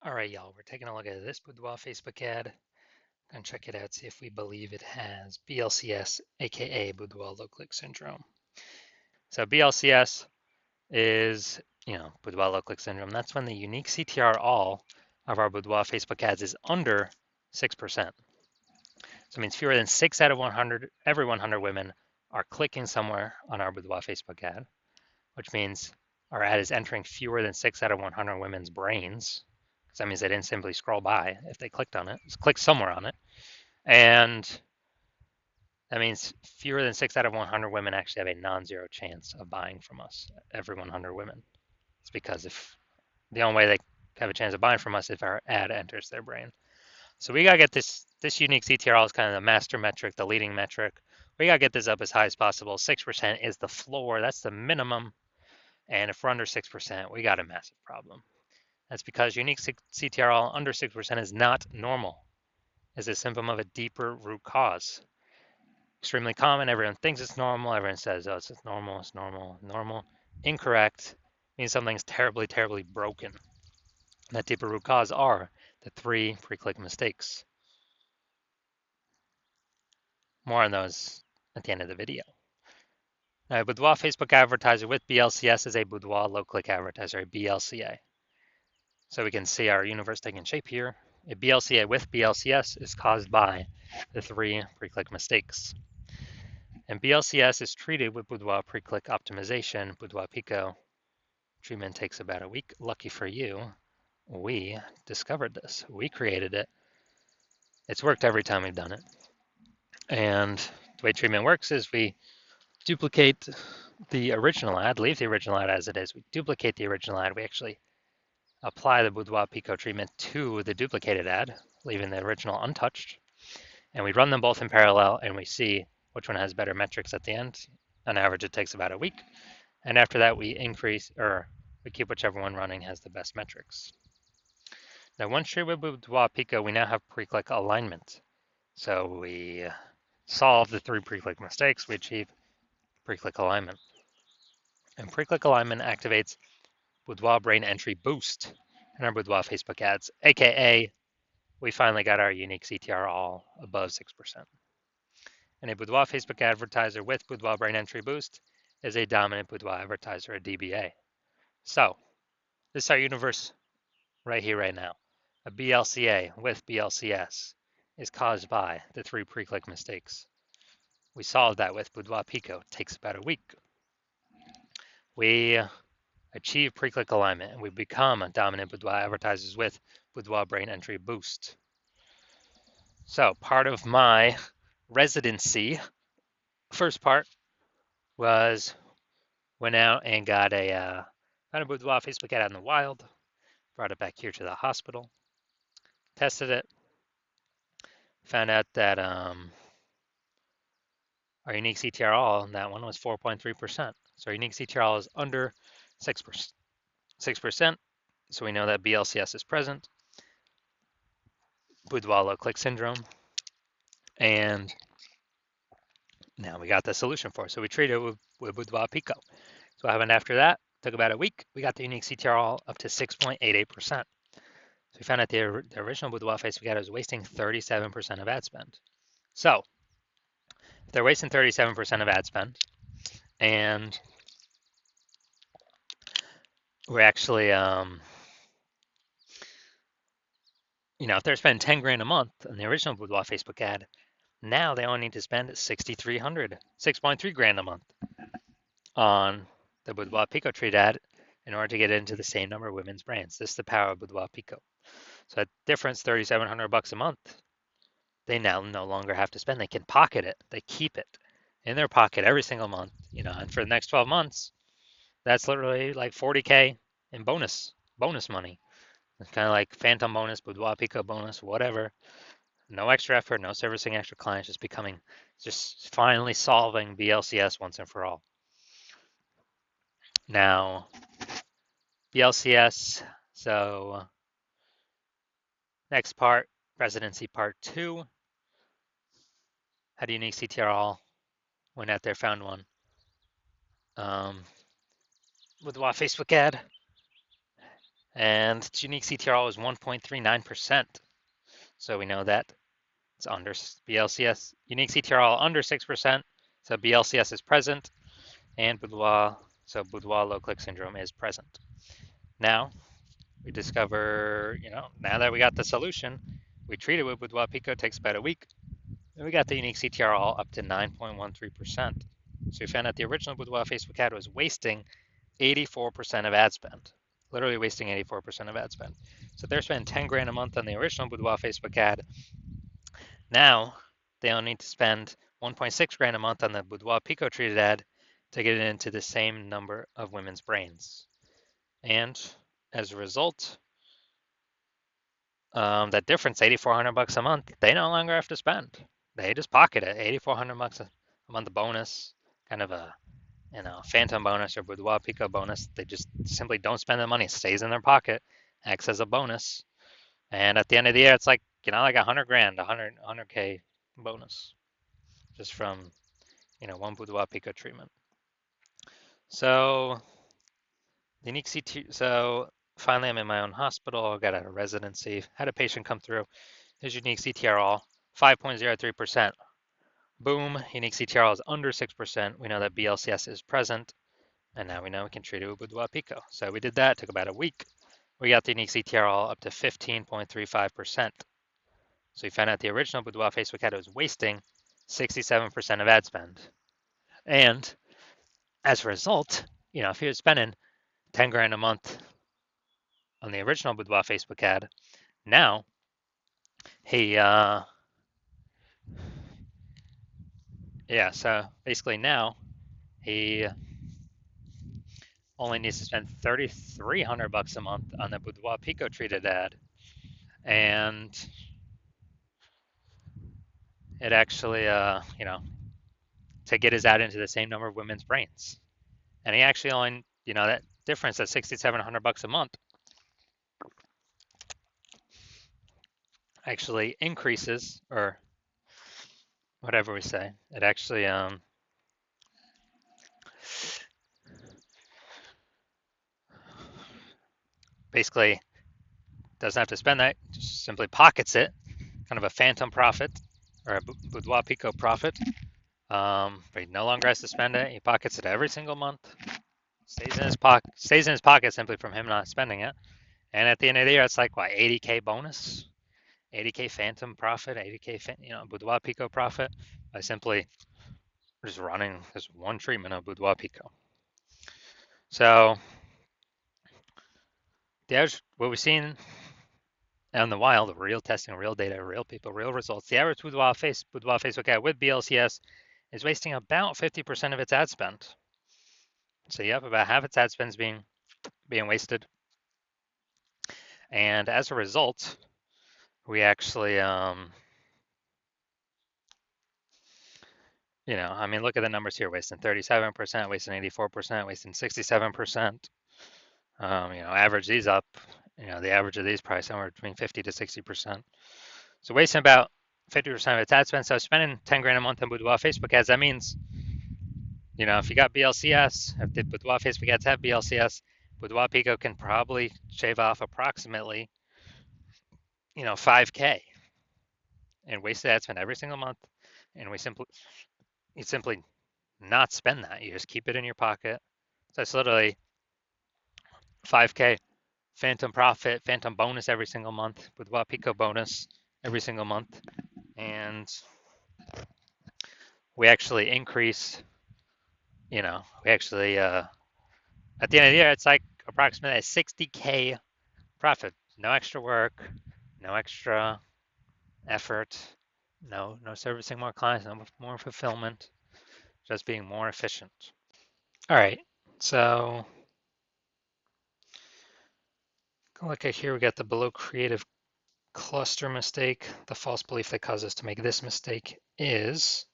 All right, y'all, we're taking a look at this Boudoir Facebook ad. Gonna check it out, see if we believe it has BLCS, aka Boudoir low click syndrome. So BLCS is, Boudoir low click syndrome. That's when the unique CTR all of our Boudoir Facebook ads is under 6%. So it means fewer than 6 out of 100, every 100 women are clicking somewhere on our Boudoir Facebook ad, which means our ad is entering fewer than 6 out of 100 women's brains. Because that means they didn't simply scroll by if they clicked on it, just click somewhere on it. And that means fewer than 6 out of 100 women actually have a non-zero chance of buying from us, every 100 women. It's because if the only way they have a chance of buying from us if our ad enters their brain. So we gotta get this unique CTRL is kind of the master metric, the leading metric. We gotta get this up as high as possible. 6% is the floor, that's the minimum. And if we're under 6%, we got a massive problem. That's because unique CTRL under 6% is not normal. It's a symptom of a deeper root cause. Extremely common. Everyone thinks it's normal. Everyone says, oh, it's normal, it's normal, normal. Incorrect means something's terribly, terribly broken. That deeper root cause are the 3 pre-click mistakes. More on those at the end of the video. Now, a Boudoir Facebook advertiser with BLCS is a Boudoir low-click advertiser, a BLCA. So we can see our universe taking shape here. A BLCA with BLCS is caused by the 3 pre-click mistakes. And BLCS is treated with Boudoir pre-click optimization, Boudoir Pico. Treatment takes about a week. Lucky for you, we discovered this. We created it. It's worked every time we've done it. And the way treatment works is we duplicate the original ad, leave the original ad as it is. We duplicate the original ad. We actually apply the Boudoir Pico treatment to the duplicated ad, leaving the original untouched. And we run them both in parallel and we see which one has better metrics at the end. On average, it takes about a week. And after that, we keep whichever one running has the best metrics. Now, once treated with Boudoir Pico, we now have pre-click alignment. So we solve the 3 pre-click mistakes, we achieve pre-click alignment. And pre-click alignment activates Boudoir brain entry boost in our Boudoir Facebook ads, aka we finally got our unique CTR all above 6%. And a Boudoir Facebook advertiser with Boudoir brain entry boost is a dominant Boudoir advertiser, a DBA. So this is our universe right here, right now. A BLCA with BLCS is caused by the 3 pre-click mistakes. We solved that with Boudoir Pico. It takes about a week. We achieve pre-click alignment and we become dominant Boudoir advertisers with Boudoir brain entry boost. So part of my residency, first part was went out and got a Boudoir Facebook ad out in the wild, brought it back here to the hospital, tested it, found out that our unique CTRL on that one was 4.3%. So our unique CTRL is under 6%. So we know that BLCS is present, Boudoir low click syndrome, and now we got the solution for it. So we treated it with Boudoir Pico. So what happened after that? Took about a week. We got the unique CTRL up to 6.88%. So we found out the original Boudoir Facebook ad was wasting 37% of ad spend. So if they're wasting 37% of ad spend, and we're actually, if they're spending 10 grand a month on the original Boudoir Facebook ad, now they only need to spend 6,300, 6.3 grand a month on the Boudoir Pico treat ad in order to get into the same number of women's brands. This is the power of Boudoir Pico. So that difference, $3,700 a month, they now no longer have to spend. They can pocket it. They keep it in their pocket every single month, and for the next 12 months, that's literally like 40K in bonus money. It's kind of like phantom bonus, Boudoir Pico bonus, whatever. No extra effort, no servicing extra clients, just finally solving BLCS once and for all. Now, BLCS, so next part, residency part 2. Had a unique CTRL, went out there, found one. With a Facebook ad, and its unique CTRL is 1.39%. So we know that it's under BLCS, unique CTRL under 6%, so BLCS is present, and Boudoir, so Boudoir low click syndrome is present. Now we discover, now that we got the solution, we treat it with Boudoir Pico, takes about a week, and we got the unique CTRL up to 9.13%. So we found out the original Boudoir Facebook ad was wasting 84% of ad spend, literally wasting 84% of ad spend. So they're spending 10 grand a month on the original Boudoir Facebook ad. Now they only need to spend 1.6 grand a month on the Boudoir Pico treated ad to get it into the same number of women's brains. And as a result, that difference, 8,400 bucks a month, they no longer have to spend. They just pocket it, 8,400 bucks a month bonus, kind of a phantom bonus or Boudoir Pico bonus. They just simply don't spend the money, it stays in their pocket, acts as a bonus. And at the end of the year, it's like, like 100 grand, 100K bonus just from, one Boudoir Pico treatment. So unique CT, so finally I'm in my own hospital, got out of residency, had a patient come through, his unique CTRL, 5.03%. Boom, unique CTRL is under 6%. We know that BLCS is present, and now we know we can treat it with Boudoir Pico. So we did that, took about a week. We got the unique CTRL up to 15.35%. So we found out the original Boudoir Facebook ad was wasting 67% of ad spend. And as a result, if he was spending 10 grand a month on the original Boudoir Facebook ad, now he, so basically now he only needs to spend 3,300 bucks a month on the Boudoir Pico treated ad. And it actually, to get his ad into the same number of women's brains. And he actually only, that difference at 6,700 bucks a month actually increases, or whatever we say. It actually basically doesn't have to spend that, just simply pockets it, kind of a phantom profit or a Boudoir Pico profit. But he no longer has to spend it. He pockets it every single month. Stays in his pocket simply from him not spending it. And at the end of the year, it's like what, 80K bonus, 80K phantom profit, 80K Boudoir Pico profit by simply just running this one treatment of Boudoir Pico. So the average, what we've seen out in the wild, real testing, real data, real people, real results. The average Boudoir Facebook ad with BLCS is wasting about 50% of its ad spend. So you have about half its ad spend being wasted. And as a result, we actually, look at the numbers here, wasting 37%, wasting 84%, wasting 67%. Average these up, the average of these probably somewhere between 50 to 60%. So wasting about 50% of its ad spend. So spending 10 grand a month on Boudoir Facebook ads, that means, if you got BLCS, if the Boudoir Facebook ads have BLCS, Boudoir Pico can probably shave off approximately, 5K and wasted ad spend every single month. And you simply not spend that. You just keep it in your pocket. So it's literally 5K phantom profit, phantom bonus every single month, Boudoir Pico bonus every single month. And we actually increase, we actually, at the end of the year, it's like approximately a 60K profit. No extra work, no extra effort, no servicing more clients, no more fulfillment, just being more efficient. All right, so look at here, we got the below creative cluster mistake. The false belief that caused us to make this mistake is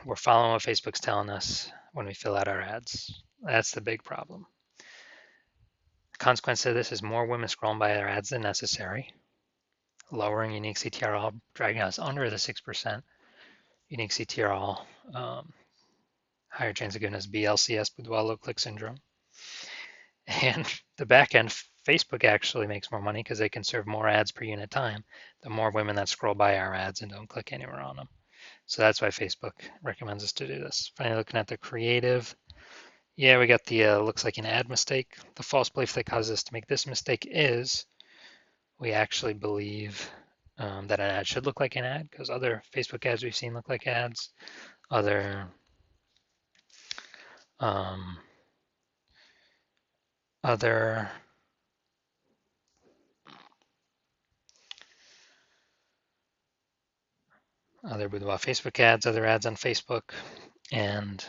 we're following what Facebook's telling us when we fill out our ads. That's the big problem. The consequence of this is more women scrolling by our ads than necessary, lowering unique CTRL, dragging us under the 6% unique CTRL, higher chance of giving us BLCS, Boudoir low click syndrome. And the back end, Facebook actually makes more money because they can serve more ads per unit time. The more women that scroll by our ads and don't click anywhere on them. So that's why Facebook recommends us to do this. Finally, looking at the creative. Yeah, we got the looks like an ad mistake. The false belief that causes us to make this mistake is we actually believe that an ad should look like an ad because other Facebook ads we've seen look like ads. Other um, other Boudoir Facebook ads, other ads on Facebook, and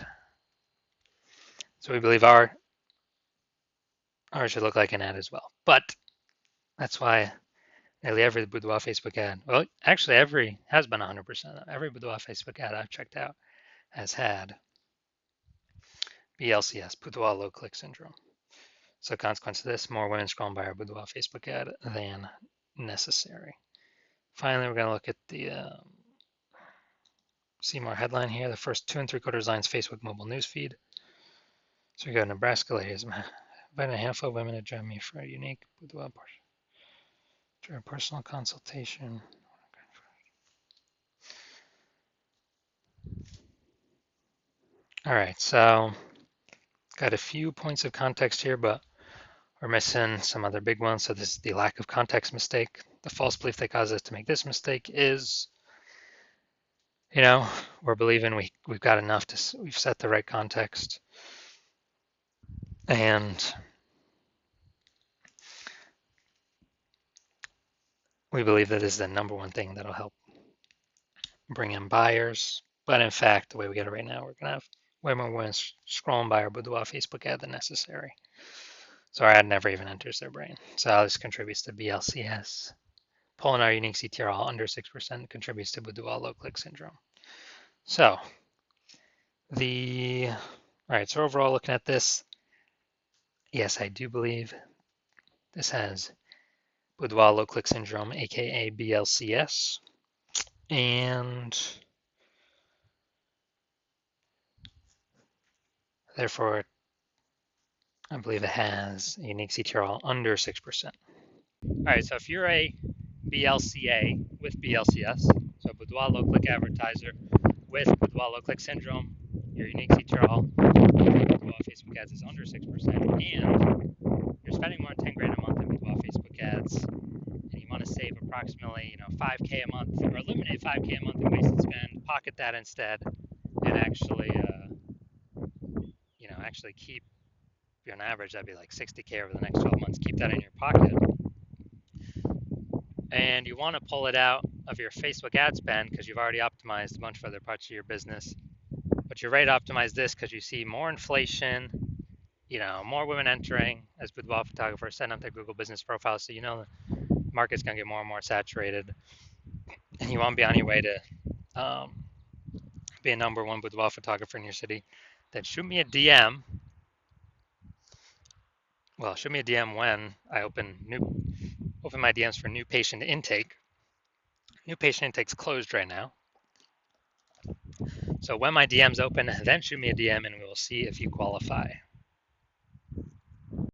so we believe ours should look like an ad as well. But that's why nearly every Boudoir Facebook ad, well, actually every has been 100%. Every Boudoir Facebook ad I've checked out has had BLCS, Boudoir low click syndrome. So consequence of this, more women scrolling by our Boudoir Facebook ad than necessary. Finally, we're going to look at the see more headline here. The first 2 3/4 lines Facebook mobile newsfeed. So we go Nebraska ladies. Inviting a handful of women to join me for a unique Boudoir personal consultation. All right, so got a few points of context here, but we're missing some other big ones. So this is the lack of context mistake. The false belief that causes us to make this mistake is, we're believing we've got enough we've set the right context, and we believe that is the number one thing that'll help bring in buyers. But in fact, the way we get it right now, we're gonna have way more women scrolling by our Boudoir Facebook ad than necessary. So our ad never even enters their brain. So this contributes to BLCS. Pulling our unique CTR under 6% contributes to Boudoir low click syndrome. So all right, so overall looking at this, yes, I do believe this has Boudoir low click syndrome, aka BLCS, and therefore I believe it has a unique CTR under 6%. All right, so if you're a BLCA with BLCS, so Boudoir low click advertiser with Boudoir low click syndrome, your unique CTR Boudoir Facebook ads is under 6%, and you're spending more than 10 grand a month in Boudoir Facebook ads, and you want to save approximately 5K a month, or eliminate 5K a month in wasted spend, pocket that instead, and actually keep, on average, that'd be like 60K over the next 12 months. Keep that in your pocket. And you want to pull it out of your Facebook ad spend because you've already optimized a bunch of other parts of your business. But you're ready to optimize this because you see more inflation, more women entering as boudoir photographers, setting up their Google business profile. So the market's going to get more and more saturated. And you want to be on your way to be a number one boudoir photographer in your city. Then shoot me a DM. Well, shoot me a DM when I open my DMs for new patient intake. New patient intake's closed right now. So when my DMs open, then shoot me a DM and we will see if you qualify.